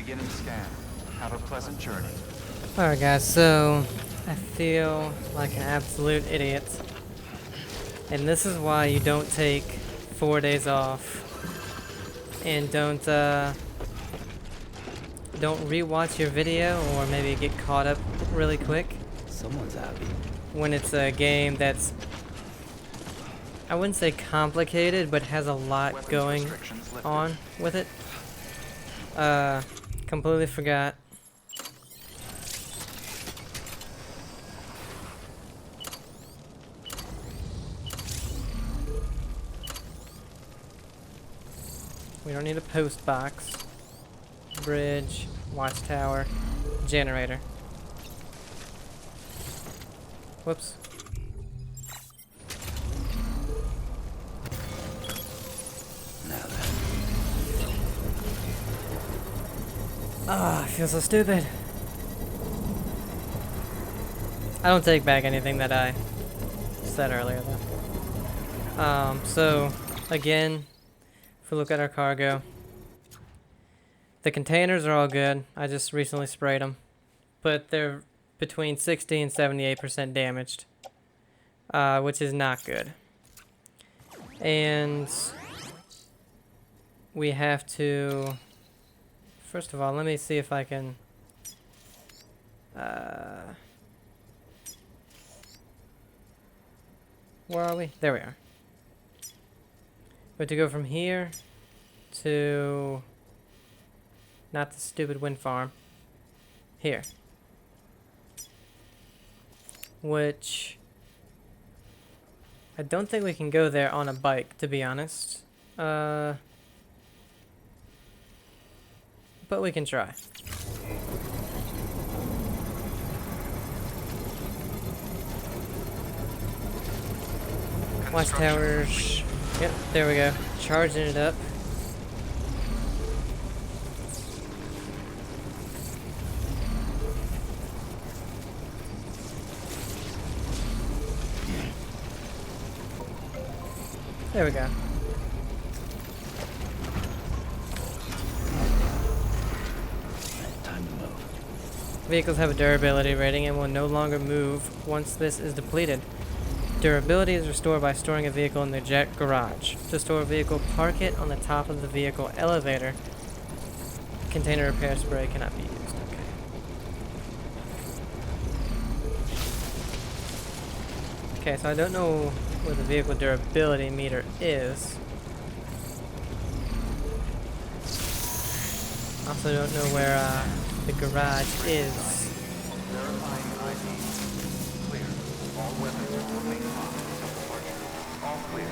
Beginning scan. Have a pleasant journey. Alright guys, so I feel like an absolute idiot. And this is why you don't take 4 days off. And don't rewatch your video or maybe get caught up really quick. Someone's happy. When it's a game that's, I wouldn't say complicated, but has a lot Weapons going restrictions lifted. on with it. Completely forgot. We don't need a post box. Bridge, watchtower, generator. Whoops. Now then. Ah, I feel so stupid. I don't take back anything that I said earlier though. So again, if we look at our cargo, the containers are all good. I just recently sprayed them, but they're between 60 and 78% damaged, which is not good. And we have to, first of all, let me see if I can, where are we? There we are. We have to go from here to, not the stupid wind farm, here. Which, I don't think we can go there on a bike, to be honest. But we can try. Watchtowers. Yep, there we go. Charging it up. There we go. Time to move. Vehicles have a durability rating and will no longer move once this is depleted. Durability is restored by storing a vehicle in the jet garage. To store a vehicle, park it on the top of the vehicle elevator. Container repair spray cannot be used. Okay. Okay, so I don't know where the vehicle durability meter is. Also don't know where the garage is. Verifying ID. Clear. All weapons remain hot until departure. All clear.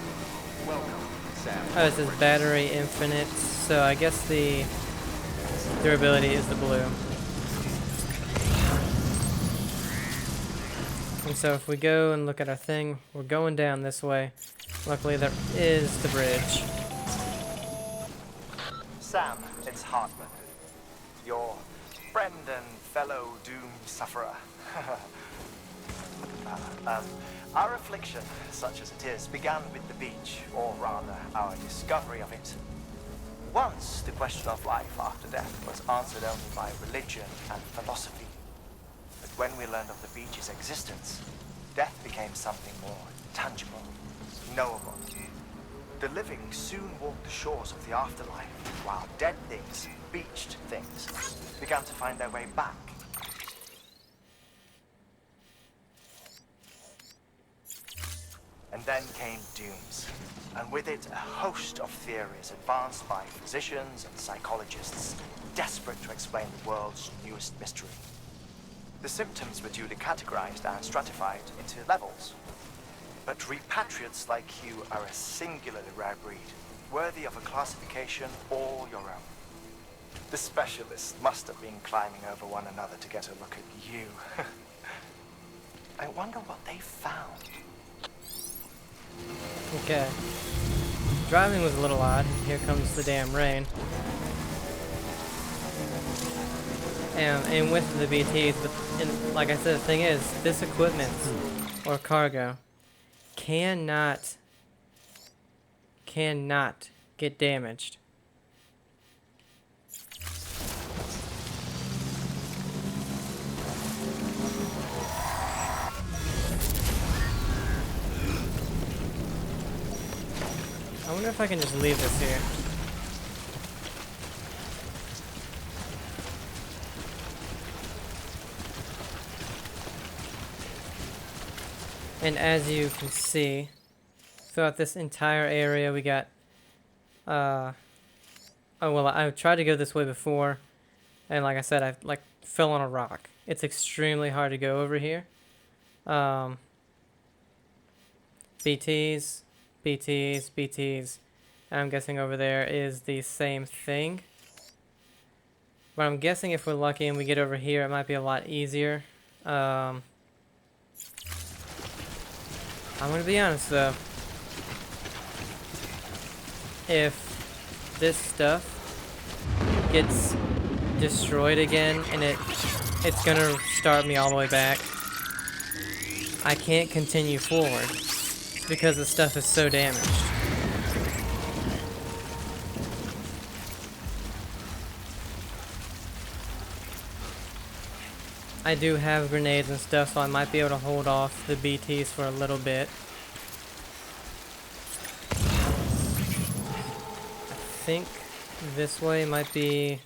Welcome, Sam. Oh, it says battery infinite, so I guess the durability is the blue. And so if we go and look at our thing, we're going down this way. Luckily there is the bridge. Sam, it's Hartman. Your friend and fellow doom sufferer. Our affliction, such as it is, began with the beach, or rather, our discovery of it. Once, the question of life after death was answered only by religion and philosophy. But when we learned of the beach's existence, death became something more tangible, knowable. The living soon walked the shores of the afterlife, while dead things, beached things, began to find their way back. And then came dooms, and with it a host of theories advanced by physicians and psychologists, desperate to explain the world's newest mystery. The symptoms were duly categorized and stratified into levels. But repatriates like you are a singularly rare breed, worthy of a classification all your own. The specialists must have been climbing over one another to get a look at you. I wonder what they found. Okay. Driving was a little odd. Here comes the damn rain. And with the BTs, and like I said, the thing is, this equipment or cargo cannot get damaged. wonder if I can just leave this here. And as you can see, throughout this entire area we got, oh well, I tried to go this way before, and like I said, I like fell on a rock. It's extremely hard to go over here. BTs, BTs, BTs. I'm guessing over there is the same thing. But I'm guessing if we're lucky and we get over here, it might be a lot easier. I'm gonna be honest though. If this stuff gets destroyed again and it's gonna start me all the way back, I can't continue forward because the stuff is so damaged. I do have grenades and stuff, so I might be able to hold off the BTs for a little bit. I think this way might be,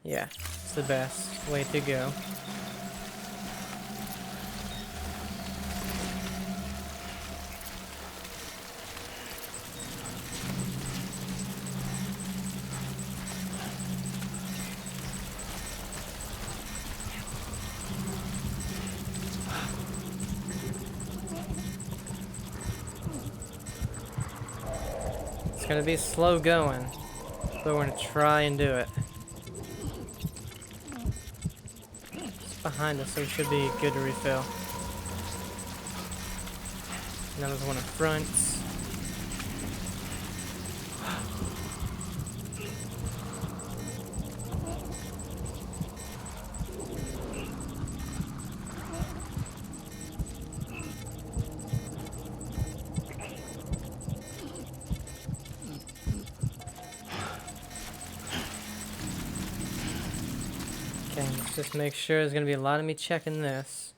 yeah, it's the best way to go. It's gonna be slow going, but we're gonna try and do it. It's behind us, so it should be good to refill. Now there's one in front. Okay, let's just make sure there's gonna be a lot of me checking this.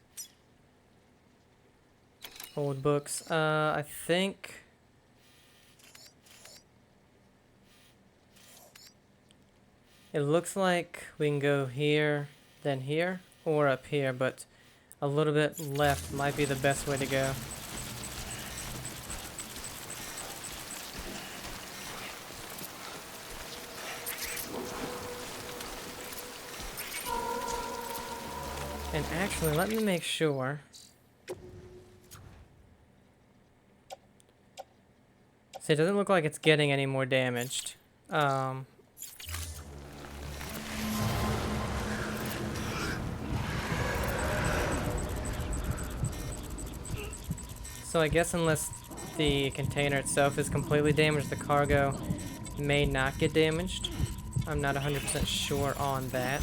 Old books. I think it looks like we can go here, then here, or up here, but a little bit left might be the best way to go. And actually, let me make sure. See, it doesn't look like it's getting any more damaged. So I guess unless the container itself is completely damaged, the cargo may not get damaged. I'm not 100% sure on that.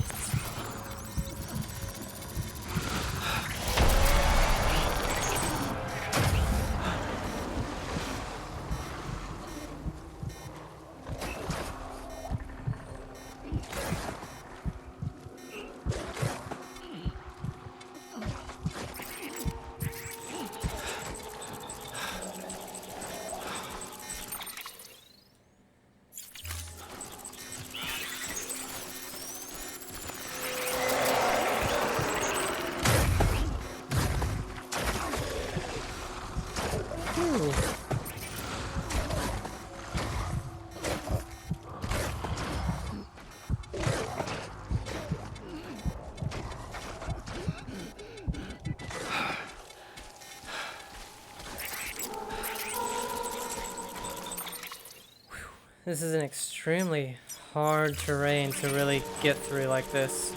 This is an extremely hard terrain to really get through like this.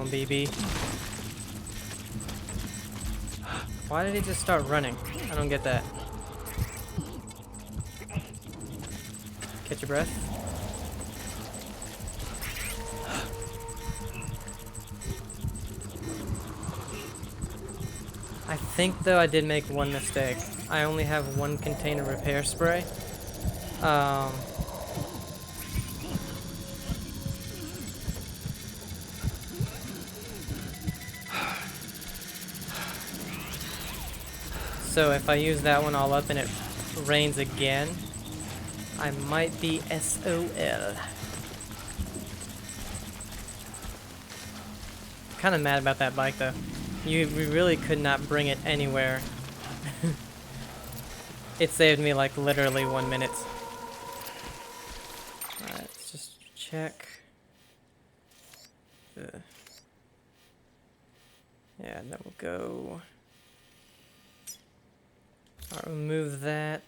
on, BB. Why did he just start running? I don't get that. Catch your breath. I think, though, I did make one mistake. I only have one container repair spray. So if I use that one all up and it rains again, I might be SOL. Kind of mad about that bike, though. We really could not bring it anywhere. It saved me like literally 1 minute. Alright, let's just check. Yeah, and then we'll go. Alright, remove that.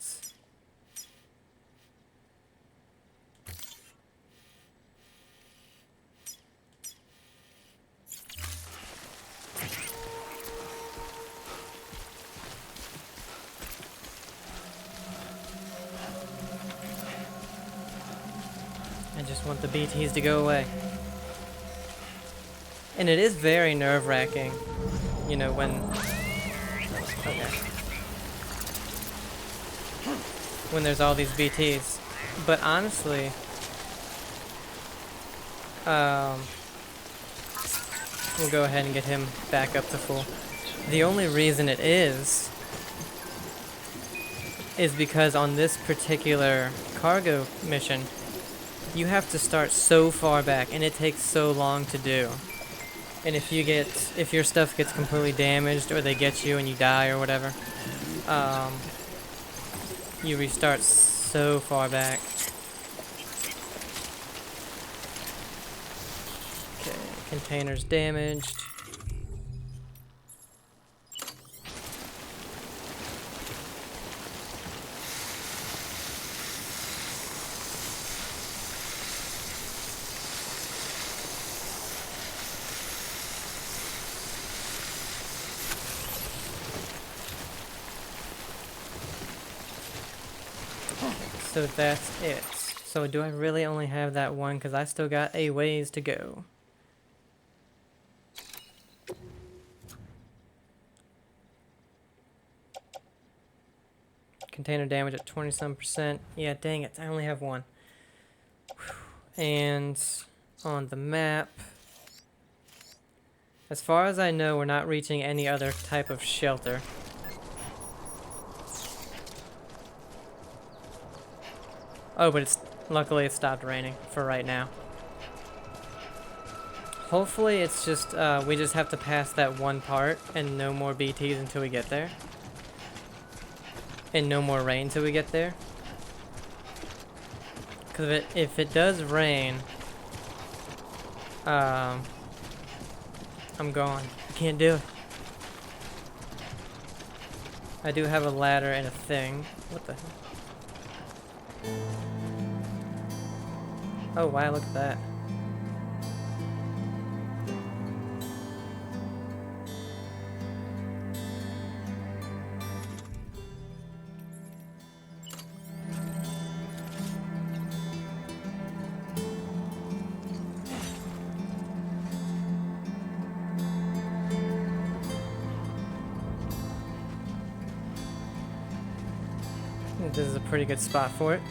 I just want the BTs to go away. And it is very nerve-wracking, you know, when... Okay. When there's all these BTs. But honestly... we'll go ahead and get him back up to full. The only reason it is because on this particular cargo mission, you have to start so far back, and it takes so long to do. And if your stuff gets completely damaged, or they get you and you die or whatever, you restart so far back. Okay, container's damaged. So that's it. So do I really only have that one? Because I still got a ways to go. Container damage at 20-some%. Yeah, dang it. I only have one. Whew. And on the map, as far as I know, we're not reaching any other type of shelter. Oh, but luckily it stopped raining for right now. Hopefully it's just, we just have to pass that one part and no more BTs until we get there. And no more rain till we get there. Because if it does rain, I'm gone. I can't do it. I do have a ladder and a thing. What the hell? Oh wow, look at that. This is a pretty good spot for it.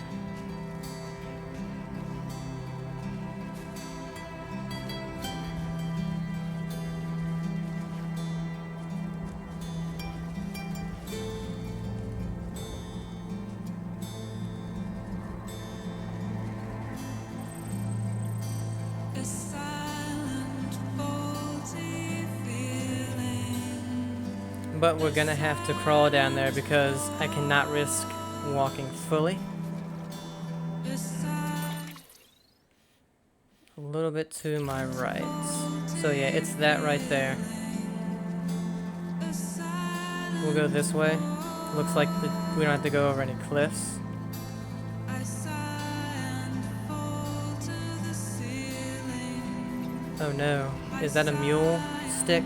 But we're gonna have to crawl down there because I cannot risk walking fully. A little bit to my right. So yeah, it's that right there. We'll go this way. Looks like we don't have to go over any cliffs. Oh no. Is that a mule stick?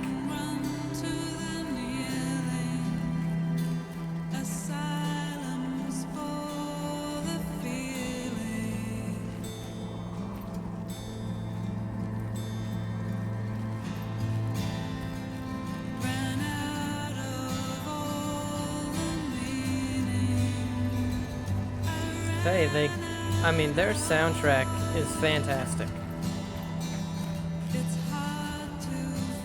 Hey, I mean, their soundtrack is fantastic.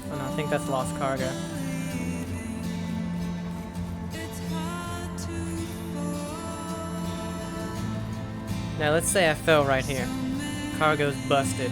Oh no, I think that's Lost Cargo. Now let's say I fell right here. Cargo's busted.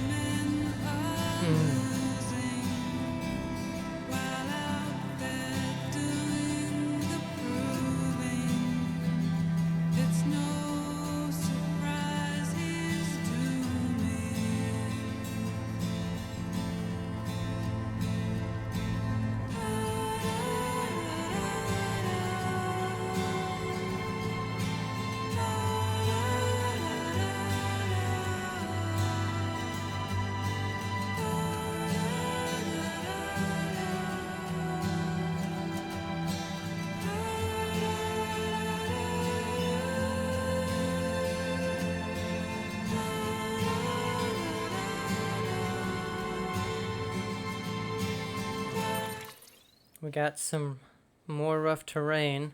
We got some more rough terrain,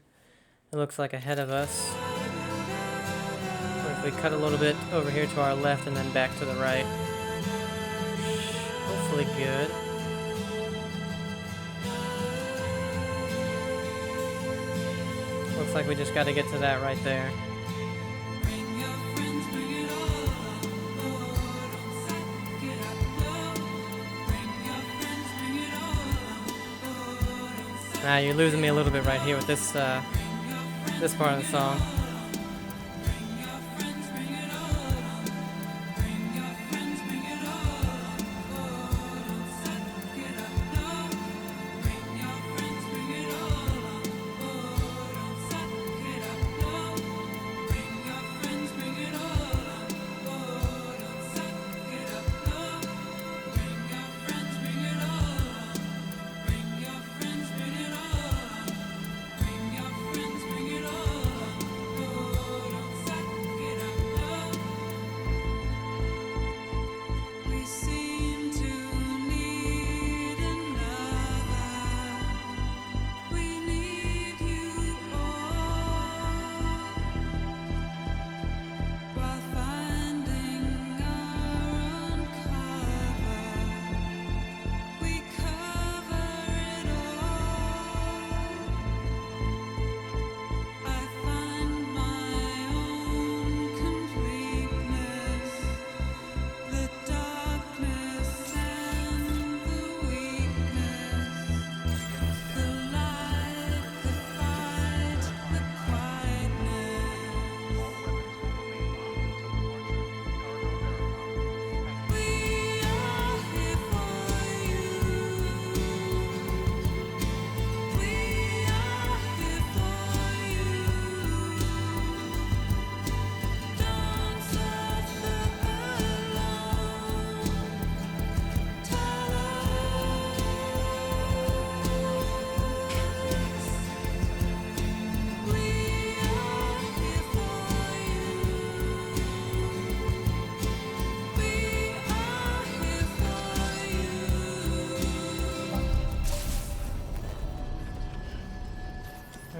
it looks like, ahead of us. Or if we cut a little bit over here to our left and then back to the right. Hopefully good. Looks like we just got to get to that right there. Nah, you're losing me a little bit right here with this this part of the song.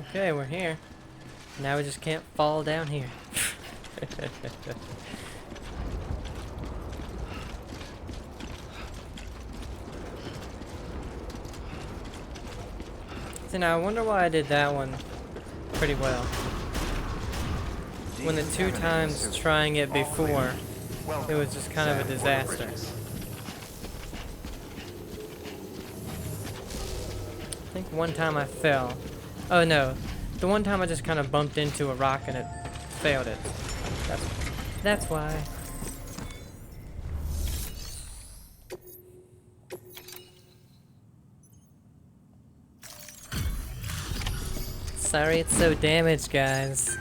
Okay, we're here. Now we just can't fall down here. So now I wonder why I did that one pretty well. When the 2 times trying it before, it was just kind of a disaster. I think one time I fell. Oh no, the one time I just kind of bumped into a rock and it failed it. That's why. Sorry it's so damaged, guys.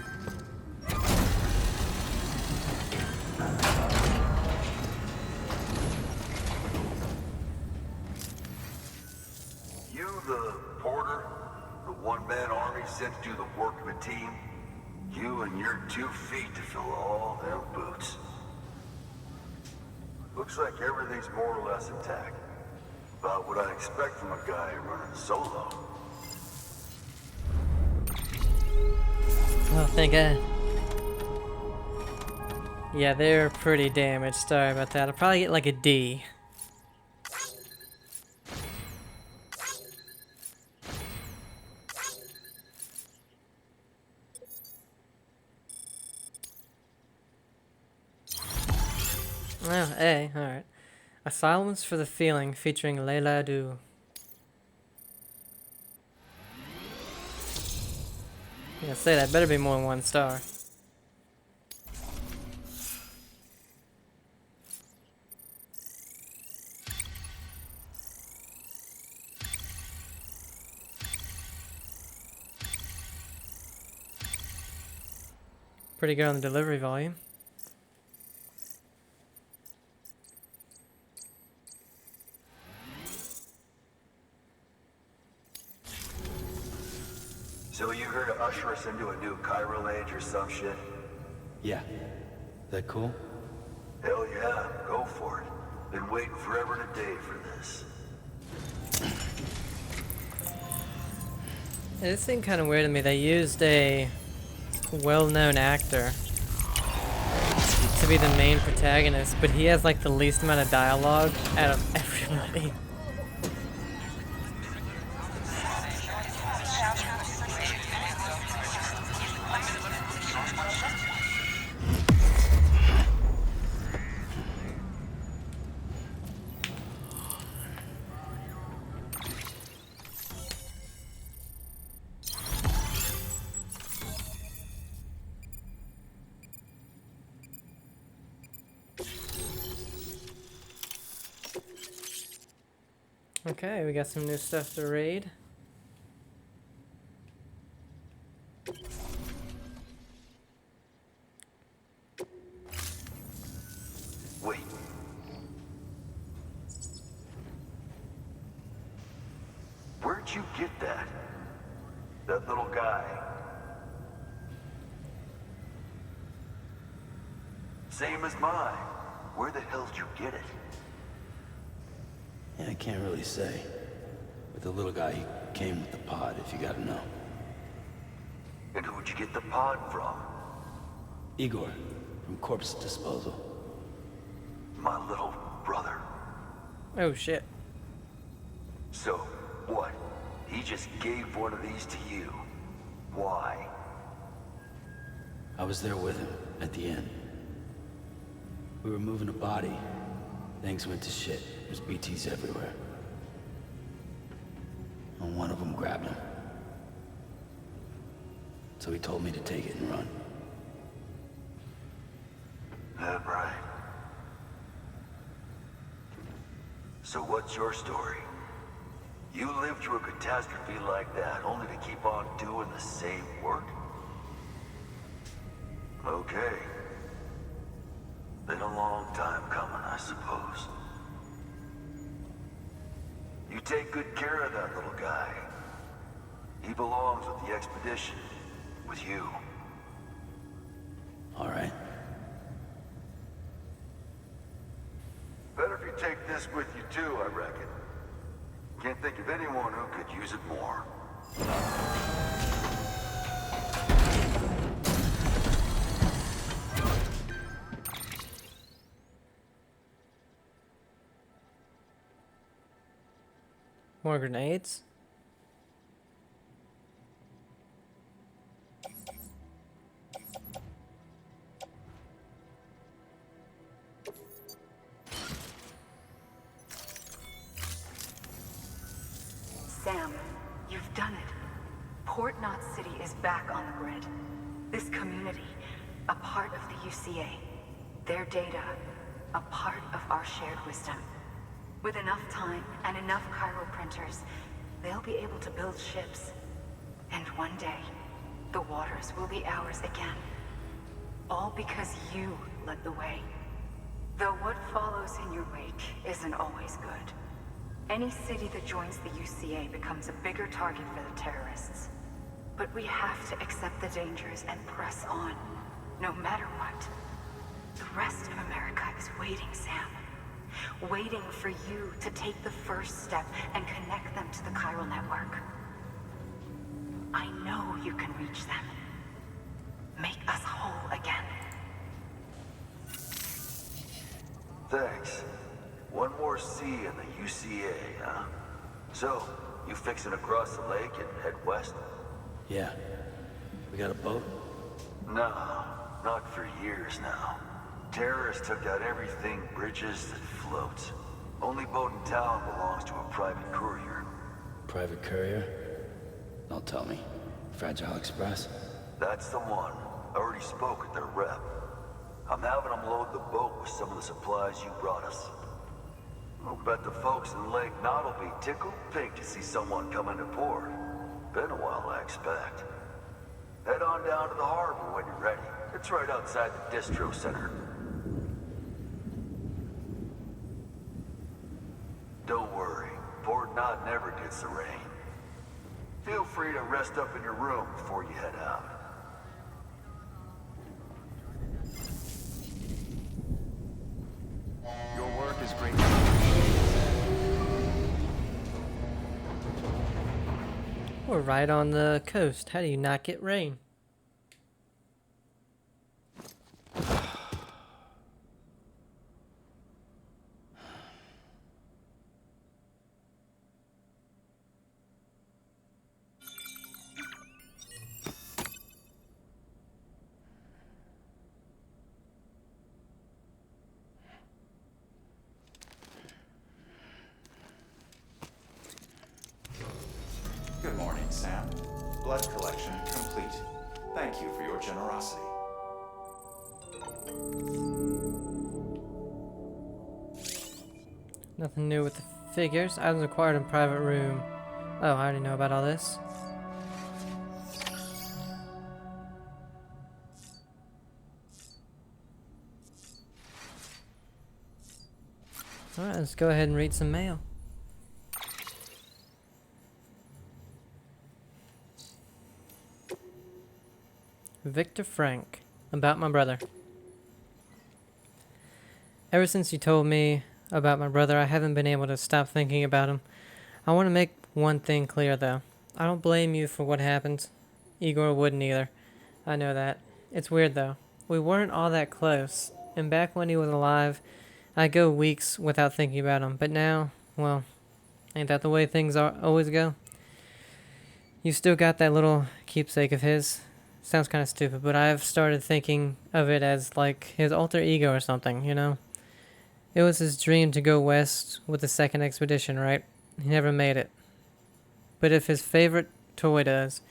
2 feet to fill all them boots. Looks like everything's more or less intact. About what I expect from a guy running solo. Oh, thank God. Yeah, they're pretty damaged. Sorry about that. I'll probably get like a D. Oh, A. Alright. A Silence for the Feeling featuring Layla Du. Yeah, say that. Better be more than 1 star. Pretty good on the delivery volume. So you here to usher us into a new chiral age or some shit? Yeah. That cool? Hell yeah, go for it. Been waiting forever and a day for this. It seemed kind of weird to me. They used a well-known actor to be the main protagonist, but he has like the least amount of dialogue out of everybody. Okay, we got some new stuff to raid. Wait. Where'd you get that? That little guy? Same as mine. Where the hell did you get it? Yeah, I can't really say. But the little guy, he came with the pod, if you gotta know. And who'd you get the pod from? Igor, from Corpse Disposal. My little brother. Oh shit. So, what? He just gave one of these to you. Why? I was there with him, at the end. We were moving a body. Things went to shit. There's BTs everywhere. And one of them grabbed him. So he told me to take it and run. That right. So what's your story? You lived through a catastrophe like that, only to keep on doing the same work? Okay. Been a long time coming, I suppose. You take good care of that little guy. He belongs with the expedition. With you. All right. Better if you take this with you too, I reckon. Can't think of anyone who could use it more. More grenades? Sam, you've done it. Port Knot City is back on the grid. This community, a part of the UCA. Their data, a part of our shared wisdom. With enough time and enough chiral printers, they'll be able to build ships. And one day, the waters will be ours again. All because you led the way. Though what follows in your wake isn't always good. Any city that joins the UCA becomes a bigger target for the terrorists. But we have to accept the dangers and press on. No matter what, the rest of America is waiting, Sam. Waiting for you to take the first step and connect them to the chiral network. I know you can reach them. Make us whole again. Thanks. One more C in the UCA, huh? So, you fixing to cross the lake and head west? Yeah. We got a boat? No, not for years now. Terrorists took out everything bridges that floats. Only boat in town belongs to a private courier. Private courier? Don't tell me. Fragile Express? That's the one. I already spoke with their rep. I'm having them load the boat with some of the supplies you brought us. I'll bet the folks in Lake Knot will be tickled pink to see someone come into port. Been a while, I expect. Head on down to the harbor when you're ready. It's right outside the distro center. Don't worry, Port Knot never gets the rain. Feel free to rest up in your room before you head out. Your work is great. We're right on the coast. How do you not get rain? Good morning, Sam. Blood collection complete. Thank you for your generosity. Nothing new with the figures. Items acquired in private room. Oh, I already know about all this. Alright, let's go ahead and read some mail. Victor Frank, about my brother. Ever since you told me about my brother, I haven't been able to stop thinking about him. I want to make one thing clear, though. I don't blame you for what happened. Igor wouldn't either. I know that. It's weird, though. We weren't all that close, and back when he was alive, I'd go weeks without thinking about him. But now, well, ain't that the way things always go? You still got that little keepsake of his. Sounds kind of stupid, but I've started thinking of it as like his alter ego or something, you know? It was his dream to go west with the second expedition, right? He never made it. But if his favorite toy does,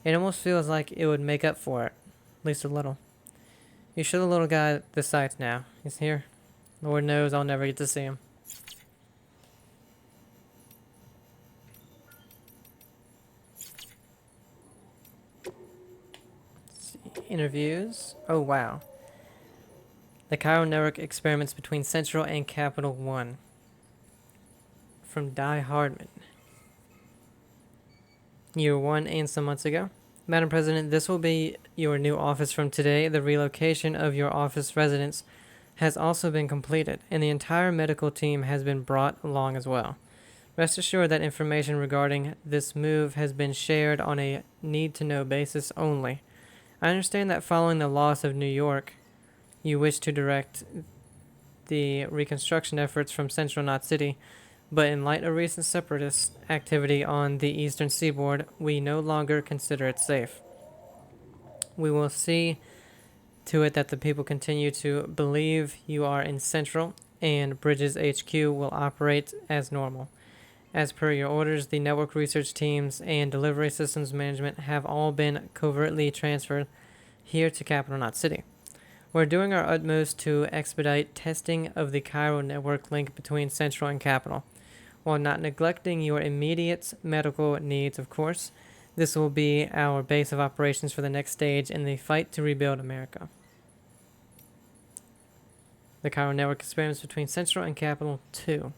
it almost feels like it would make up for it. At least a little. You show the little guy the sights now. He's here. Lord knows I'll never get to see him. Interviews. Oh, wow. The chiral network experiments between Central and Capital 1. From Die Hardman. Year 1 and some months ago. Madam President, this will be your new office from today. The relocation of your office residence has also been completed, and the entire medical team has been brought along as well. Rest assured that information regarding this move has been shared on a need-to-know basis only. I understand that following the loss of New York, you wish to direct the reconstruction efforts from Central Knot City, but in light of recent separatist activity on the eastern seaboard, we no longer consider it safe. We will see to it that the people continue to believe you are in Central, and Bridges HQ will operate as normal. As per your orders, the network research teams and delivery systems management have all been covertly transferred here to Capital Knot City. We're doing our utmost to expedite testing of the chiral network link between Central and Capital. While not neglecting your immediate medical needs, of course, this will be our base of operations for the next stage in the fight to rebuild America. The chiral network experiments between Central and Capital 2.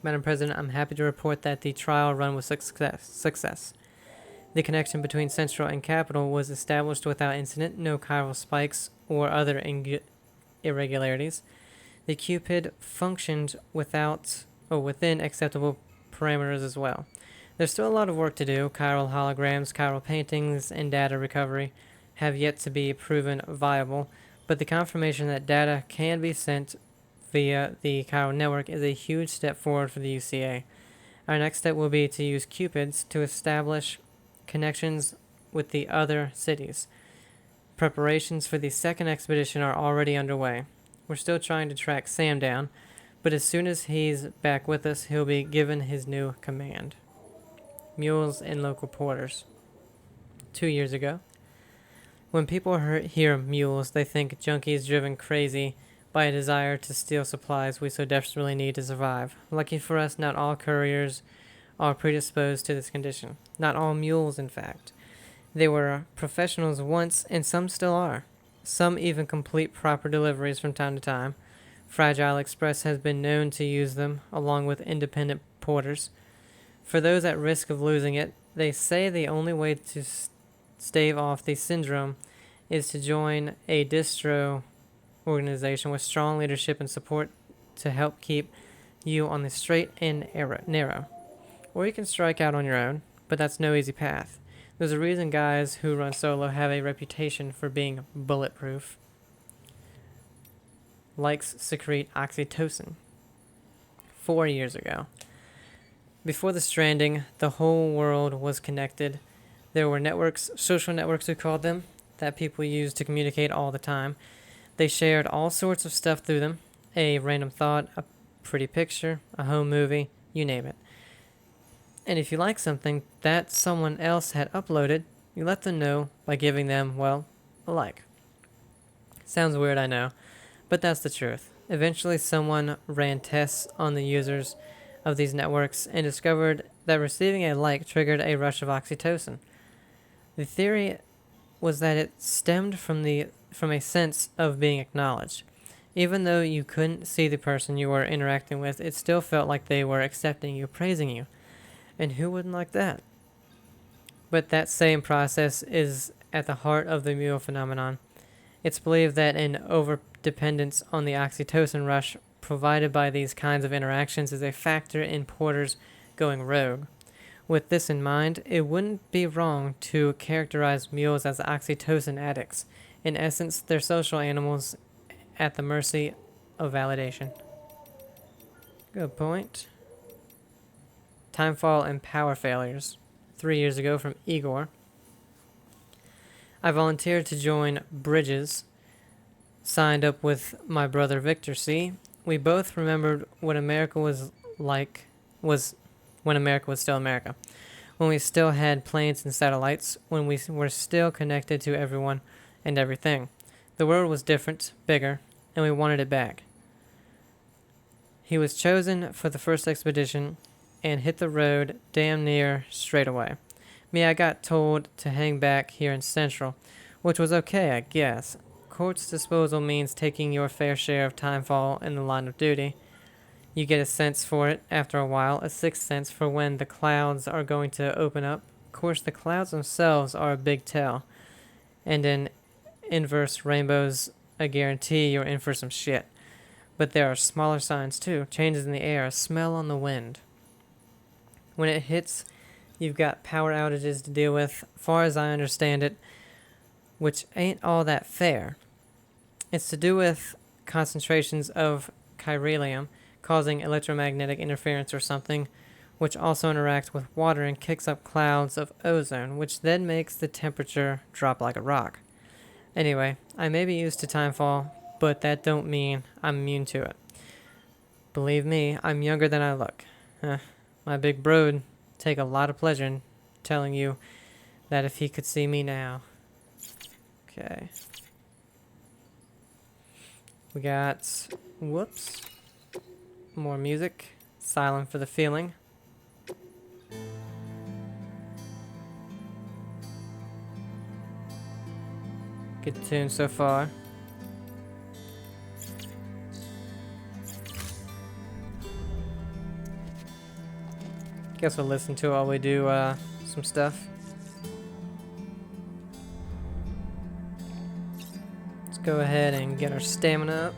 Madam President, I'm happy to report that the trial run was success. The connection between Central and Capital was established without incident, no chiral spikes or other irregularities. The Cupid functioned without or within acceptable parameters as well. There's still a lot of work to do. Chiral holograms, chiral paintings, and data recovery have yet to be proven viable, but the confirmation that data can be sent via the chiral network is a huge step forward for the UCA. Our next step will be to use Cupids to establish connections with the other cities. Preparations for the second expedition are already underway. We're still trying to track Sam down, but as soon as he's back with us, he'll be given his new command. Mules and local porters. 2 years ago. When people hear mules, they think junkies driven crazy by a desire to steal supplies we so desperately need to survive. Lucky for us, not all couriers are predisposed to this condition. Not all mules, in fact. They were professionals once, and some still are. Some even complete proper deliveries from time to time. Fragile Express has been known to use them, along with independent porters. For those at risk of losing it, they say the only way to stave off the syndrome is to join a distro organization with strong leadership and support to help keep you on the straight and narrow. Or you can strike out on your own, but that's no easy path. There's a reason guys who run solo have a reputation for being bulletproof. Likes secrete oxytocin. 4 years ago. Before the Stranding, the whole world was connected. There were networks, social networks we called them, that people used to communicate all the time. They shared all sorts of stuff through them. A random thought, a pretty picture, a home movie, you name it. And if you like something that someone else had uploaded, you let them know by giving them, well, a like. Sounds weird, I know, but that's the truth. Eventually someone ran tests on the users of these networks and discovered that receiving a like triggered a rush of oxytocin. The theory was that it stemmed from a sense of being acknowledged. Even though you couldn't see the person you were interacting with, it still felt like they were accepting you, praising you. And who wouldn't like that? But that same process is at the heart of the mule phenomenon. It's believed that an overdependence on the oxytocin rush provided by these kinds of interactions is a factor in porters going rogue. With this in mind, it wouldn't be wrong to characterize mules as oxytocin addicts. In essence, they're social animals at the mercy of validation. Good point. Timefall and power failures. 3 years ago from Igor. I volunteered to join Bridges. Signed up with my brother Victor C. We both remembered what America was when America was still America. When we still had planes and satellites. When we were still connected to everyone and everything. The world was different, bigger, and we wanted it back. He was chosen for the first expedition and hit the road damn near straight away. Me, I got told to hang back here in Central, which was okay, I guess. Court's disposal means taking your fair share of timefall in the line of duty. You get a sense for it after a while, a sixth sense for when the clouds are going to open up. Of course, the clouds themselves are a big tell, and in inverse rainbows, a guarantee you're in for some shit. But there are smaller signs too, changes in the air, a smell on the wind. When it hits, you've got power outages to deal with, far as I understand it, which ain't all that fair. It's to do with concentrations of chiralium causing electromagnetic interference or something, which also interacts with water and kicks up clouds of ozone, which then makes the temperature drop like a rock. Anyway, I may be used to timefall, but that don't mean I'm immune to it. Believe me, I'm younger than I look. My big bro'd take a lot of pleasure in telling you that if he could see me now. Okay. We got, whoops, more music. Silent for the feeling. Good tune so far. Guess we'll listen to it while we do some stuff. go ahead and get our stamina up.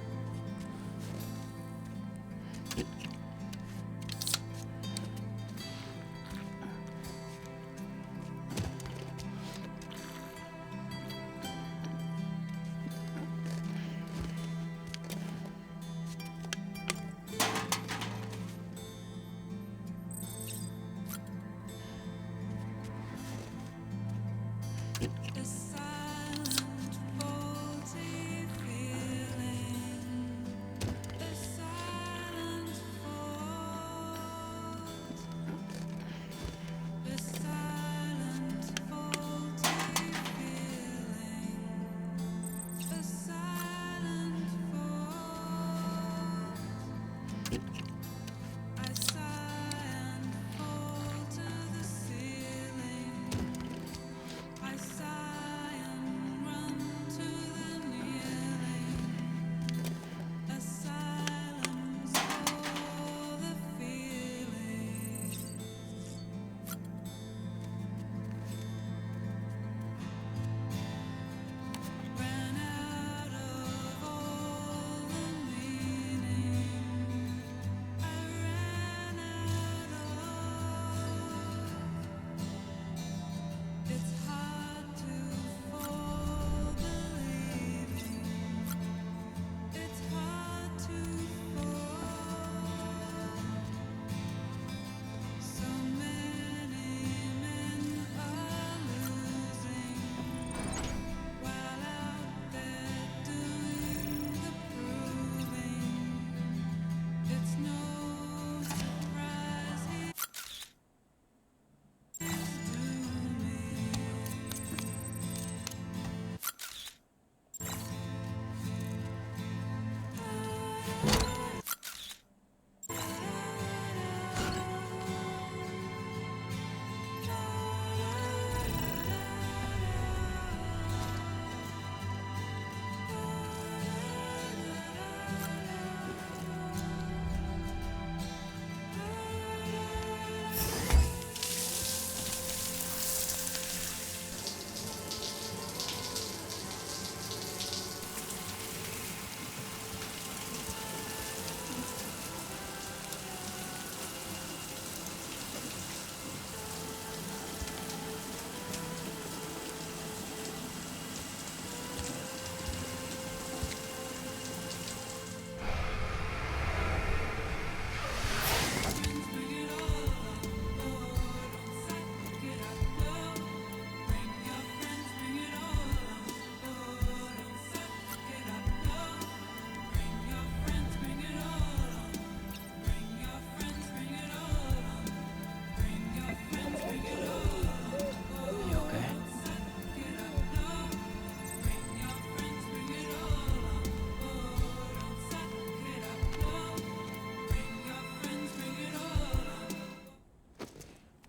You okay?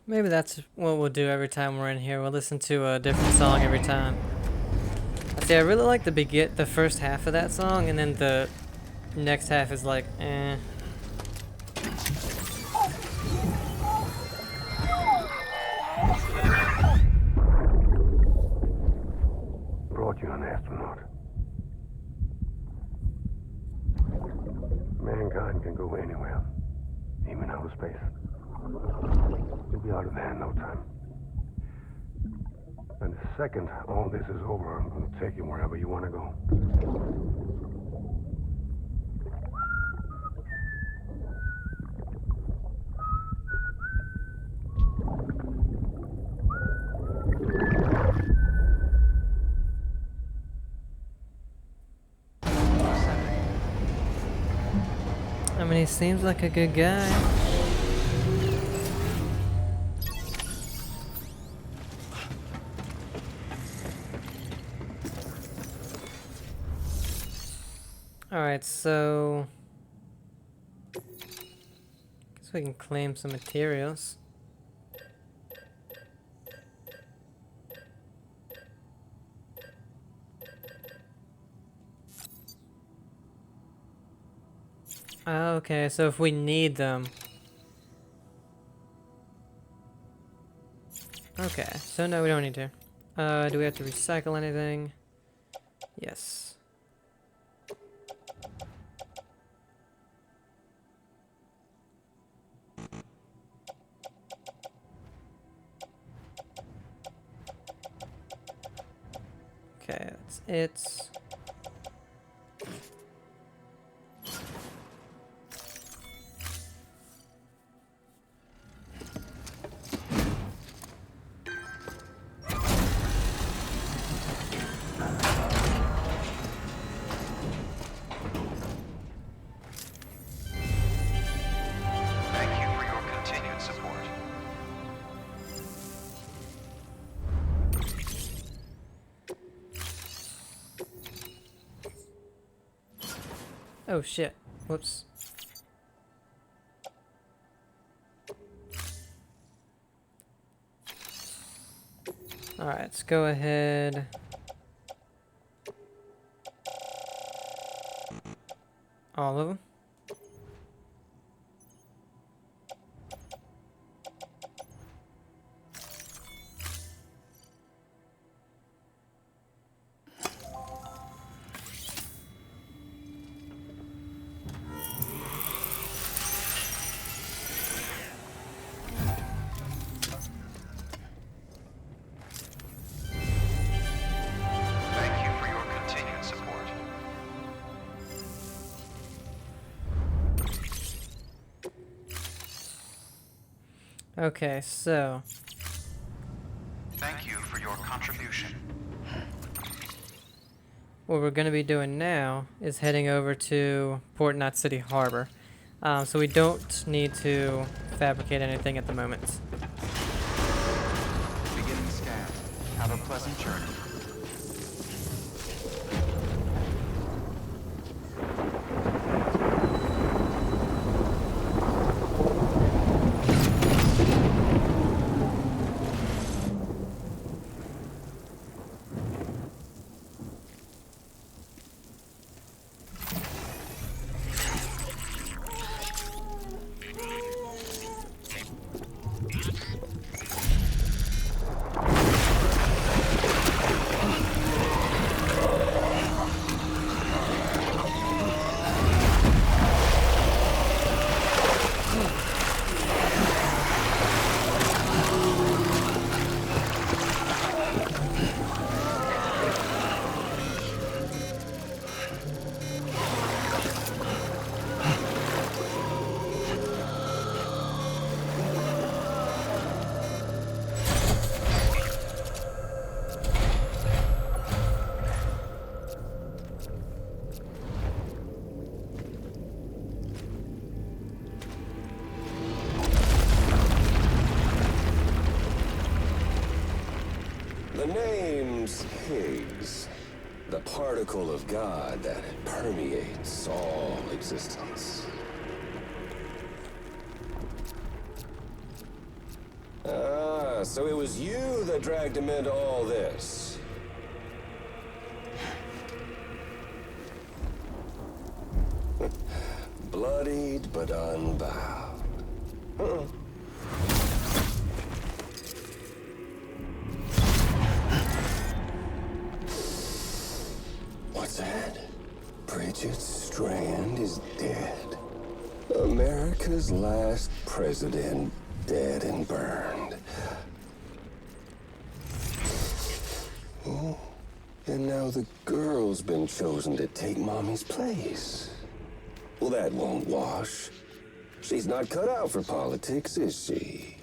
Maybe that's what we'll do every time we're in here. We'll listen to a different song every time. See, I really like the first half of that song, and then the next half is like, eh. Brought you an astronaut. Mankind can go anywhere, even outer space. You'll be out of there in no time. And the second all this is over, I'm going to take you wherever you want to go. I mean, he seems like a good guy. Alright, so guess we can claim some materials. Okay, so if we need them. Okay, so no, we don't need to. Do we have to recycle anything? Yes. Okay, that's it. Thank you for your continued support. Oh shit. Whoops. Alright, let's go ahead. All of them. Thank you for your continued support. Okay, so Thank you for your contribution. what we're going to be doing now is heading over to Port Knot City Harbor. So we don't need to fabricate anything at the moment. Beginning scan. Have a pleasant journey. The name's Higgs, the particle of God that permeates all existence. Ah, so it was you that dragged him into all this. Bloodied but unbound. Uh-uh. What's that? Bridget Strand is dead. America's last president dead and burned. Oh, and now the girl's been chosen to take Mommy's place. Well, that won't wash. She's not cut out for politics, is she?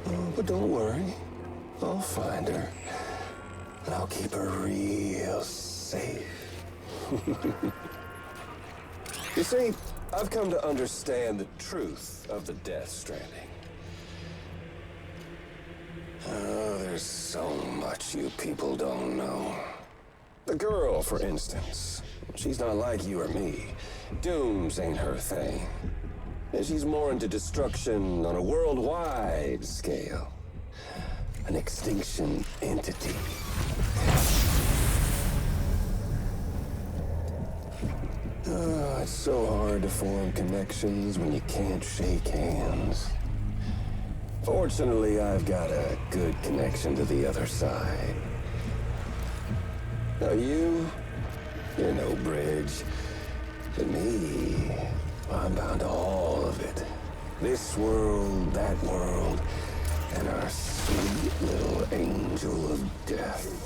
Oh, but don't worry. I'll find her. And I'll keep her real safe. You see, I've come to understand the truth of the Death Stranding. Oh, there's so much you people don't know. The girl, for instance, she's not like you or me. Dooms ain't her thing. And she's more into destruction on a worldwide scale. An extinction entity. Oh, it's so hard to form connections when you can't shake hands. Fortunately, I've got a good connection to the other side. Now you're no bridge. But me, I'm bound to all of it. This world, that world, And our sweet little angel of death.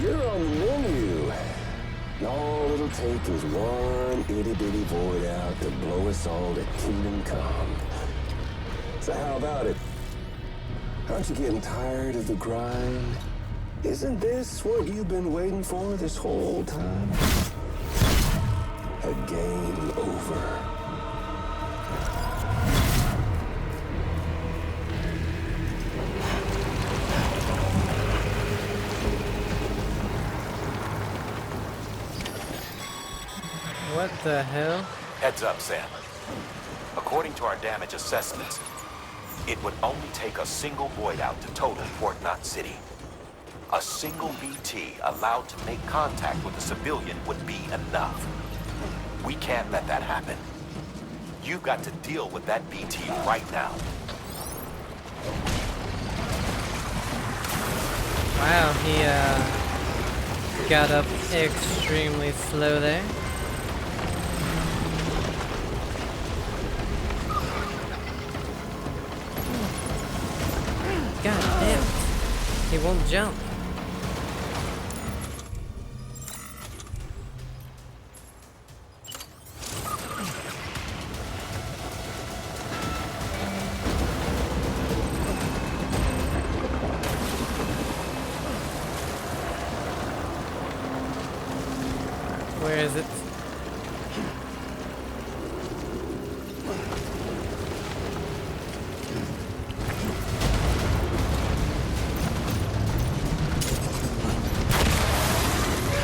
You're on the menu. And all it'll take is one itty-bitty void out to blow us all to kingdom come. So how about it? Aren't you getting tired of the grind? Isn't this what you've been waiting for this whole time? A game over. What the hell? Heads up, Sam. According to our damage assessments, it would only take a single void out to total Port Knot City. A single BT allowed to make contact with a civilian would be enough. We can't let that happen. You've got to deal with that BT right now. Wow, he got up extremely slow there. God damn it. He won't jump. Where is it?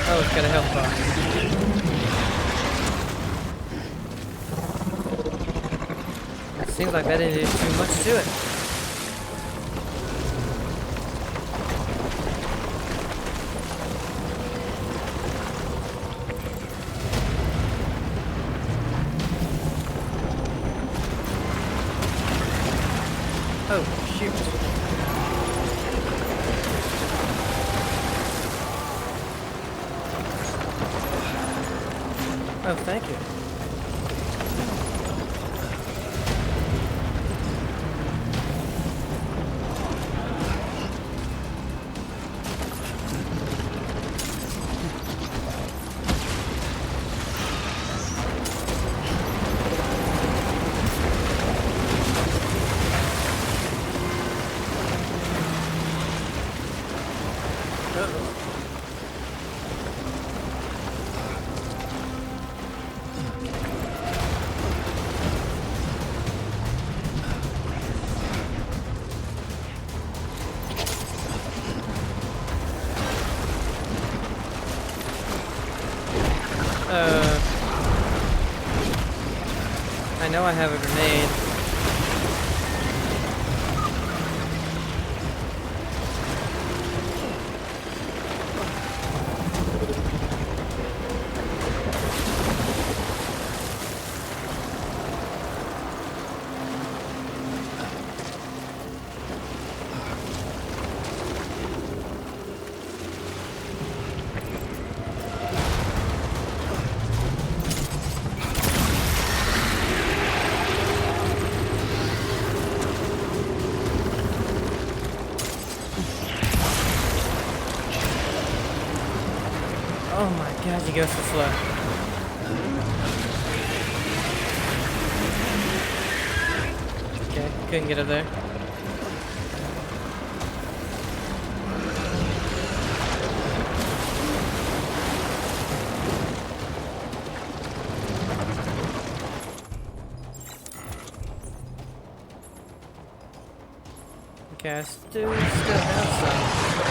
Oh, it's got a health bar. It seems like that didn't do too much to it. Oh, shoot. Oh, thank you. I know I have a grenade. Oh my god, you go so slow. Okay, couldn't get up there. Okay, I still have some.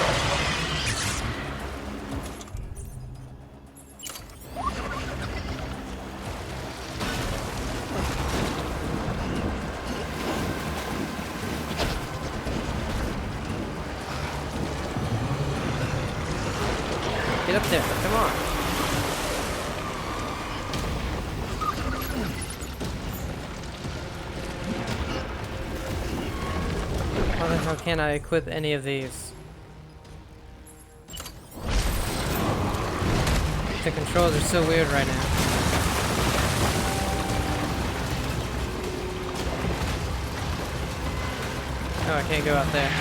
How the hell can I equip any of these? The controls are so weird right now. Oh, I can't go out there.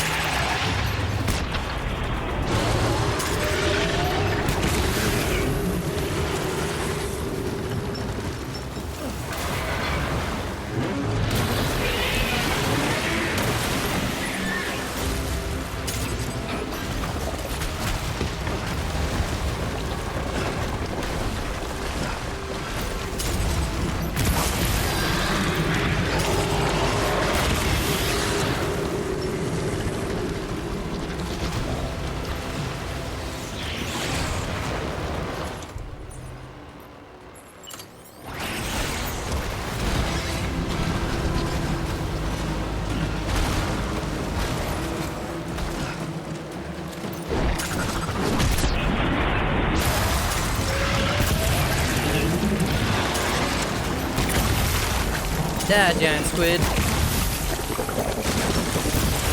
Die, giant squid. Oh,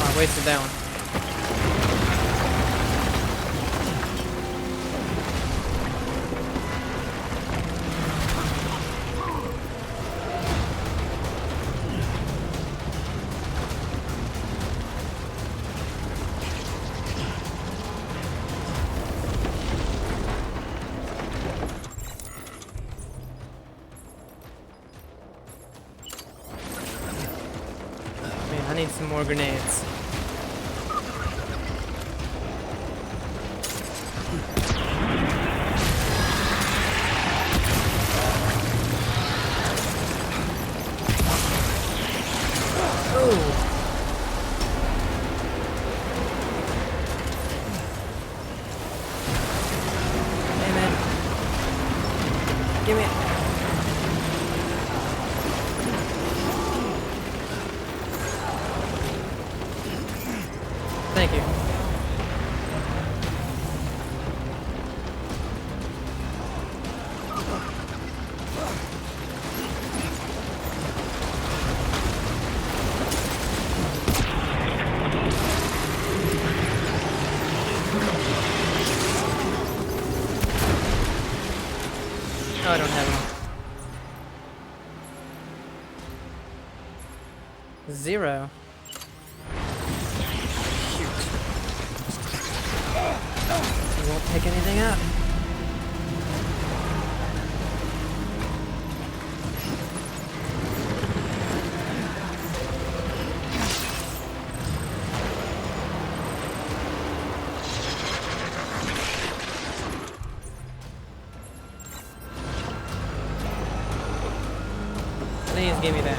I wasted that one. Man, I need some more grenades. Give me it. Thank you. Oh, I don't have one. 0. Shoot. He won't pick anything up. Please give me that.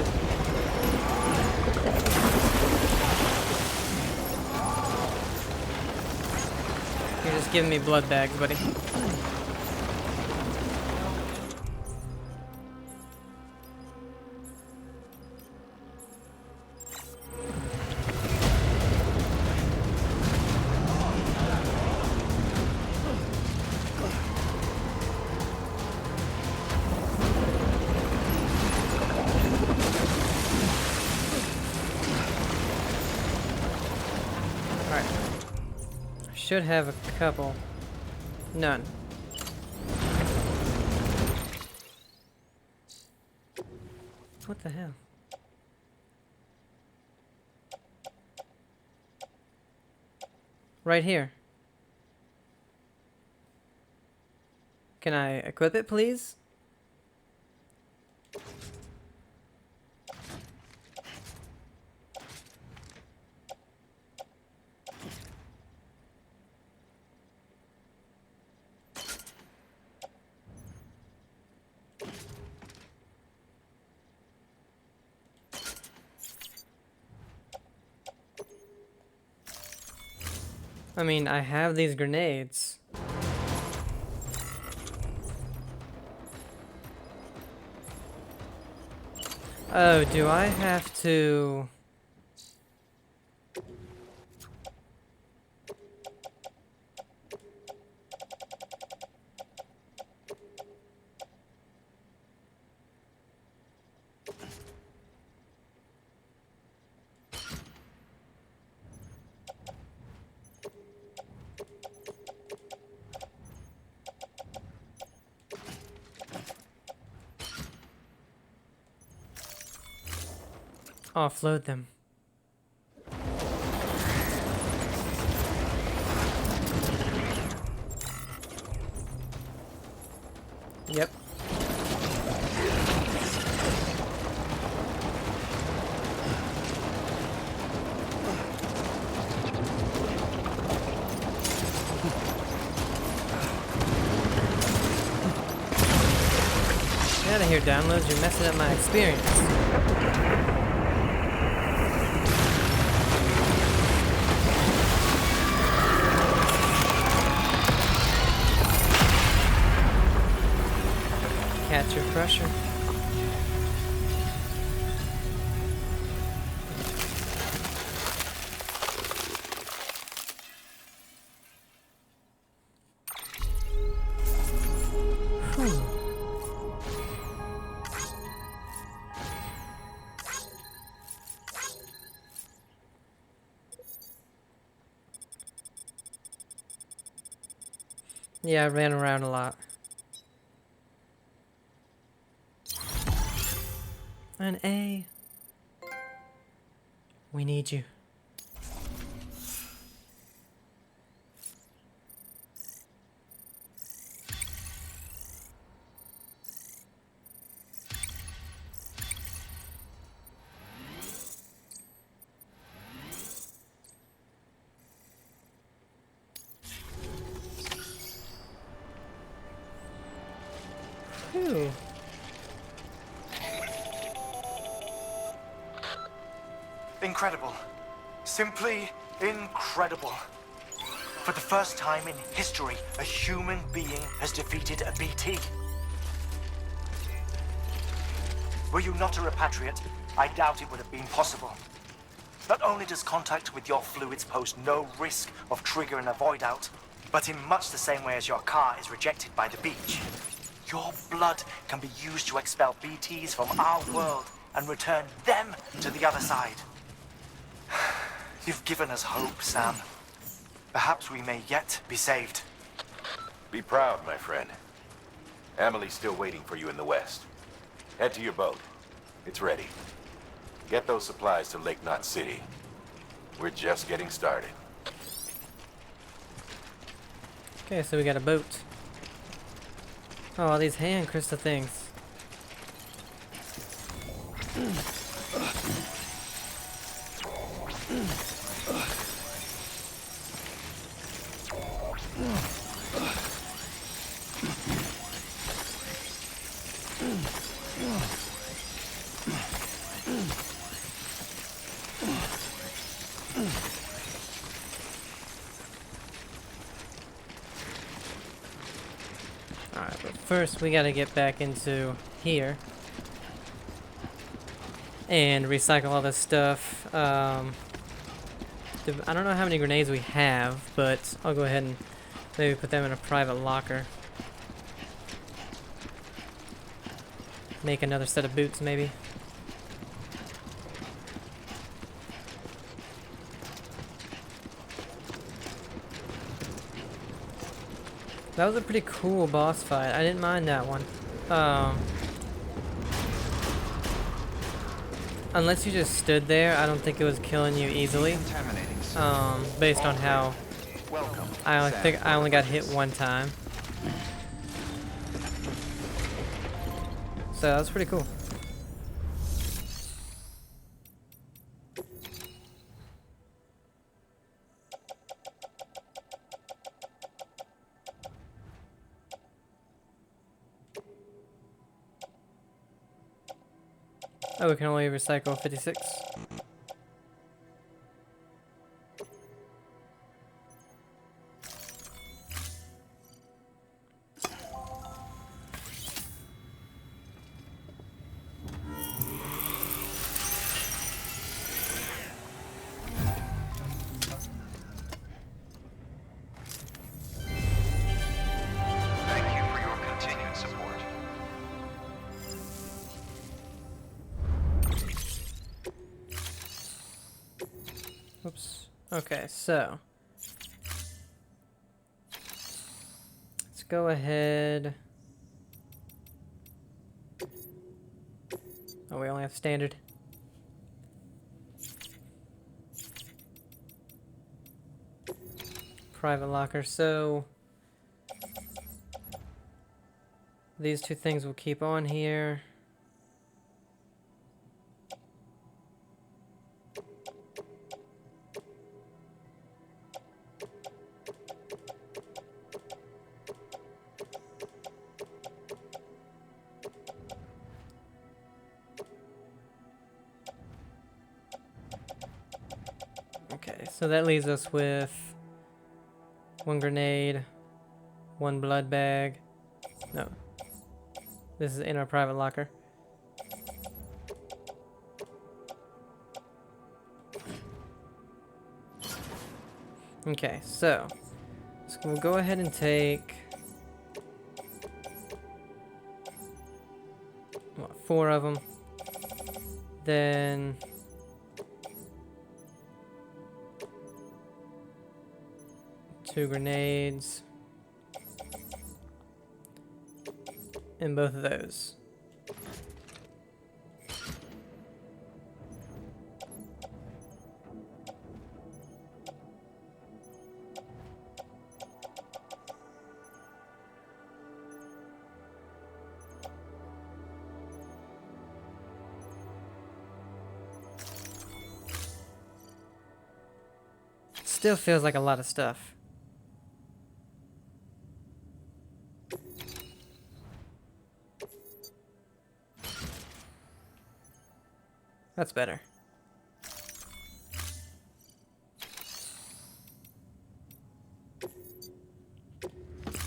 You're just giving me blood bags, buddy. Alright. Should have a couple. None. What the hell? Right here. Can I equip it, please? I mean, I have these grenades. Oh, do I have to... offload them. Yep. Get out of here, downloads. You're messing up my experience. Catch your pressure. Whew. Yeah, I ran around a lot. An A. We need you. Whew. Incredible. Simply incredible. For the first time in history, a human being has defeated a BT. Were you not a repatriate, I doubt it would have been possible. Not only does contact with your fluids pose no risk of triggering a void out, but in much the same way as your car is rejected by the beach, your blood can be used to expel BTs from our world and return them to the other side. You've given us hope, Sam. Perhaps we may yet be saved. Be proud, my friend. Amelie's still waiting for you in the west. Head to your boat. It's ready. Get those supplies to Lake Knot City. We're just getting started. Okay, so we got a boat. Oh, all these hand crystal things. Alright, but first we gotta get back into here and recycle all this stuff. I don't know how many grenades we have, but I'll go ahead and maybe put them in a private locker. Make another set of boots, maybe. That was a pretty cool boss fight. I didn't mind that one. Unless you just stood there, I don't think it was killing you easily. Based on how I think I only got hit one time. So that was pretty cool. Oh, we can only recycle 56. Thank you for your continued support. Oops. Okay, so let's go ahead. Oh, we only have standard. private locker. So these two things will keep on here. Okay, so that leaves us with one grenade, one blood bag. No, this is in our private locker. Okay, so we'll go ahead and take what, 4 of them. Then two grenades in both of those. Still feels like a lot of stuff. That's better.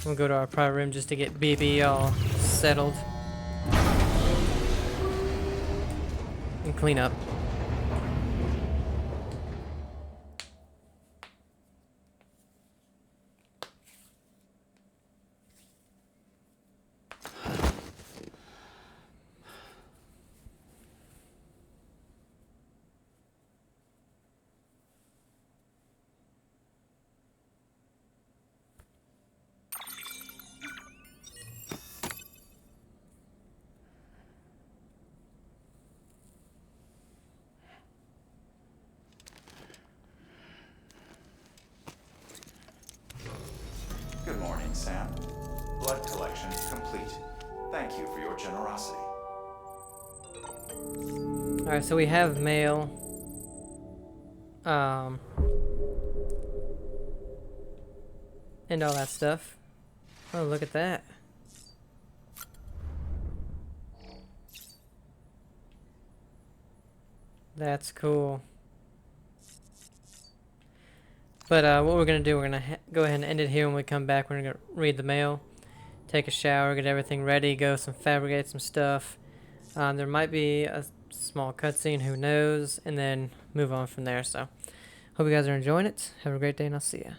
We'll go to our private room just to get BB all settled. And clean up. Good morning, Sam. Blood collection complete. Thank you for your generosity. Alright, so we have mail. And all that stuff. Oh, look at that. That's cool. But what we're going to do, we're going to go ahead and end it here. When we come back, we're going to read the mail, take a shower, get everything ready, go fabricate some stuff. There might be a small cutscene, who knows, and then move on from there. So, hope you guys are enjoying it. Have a great day, and I'll see ya.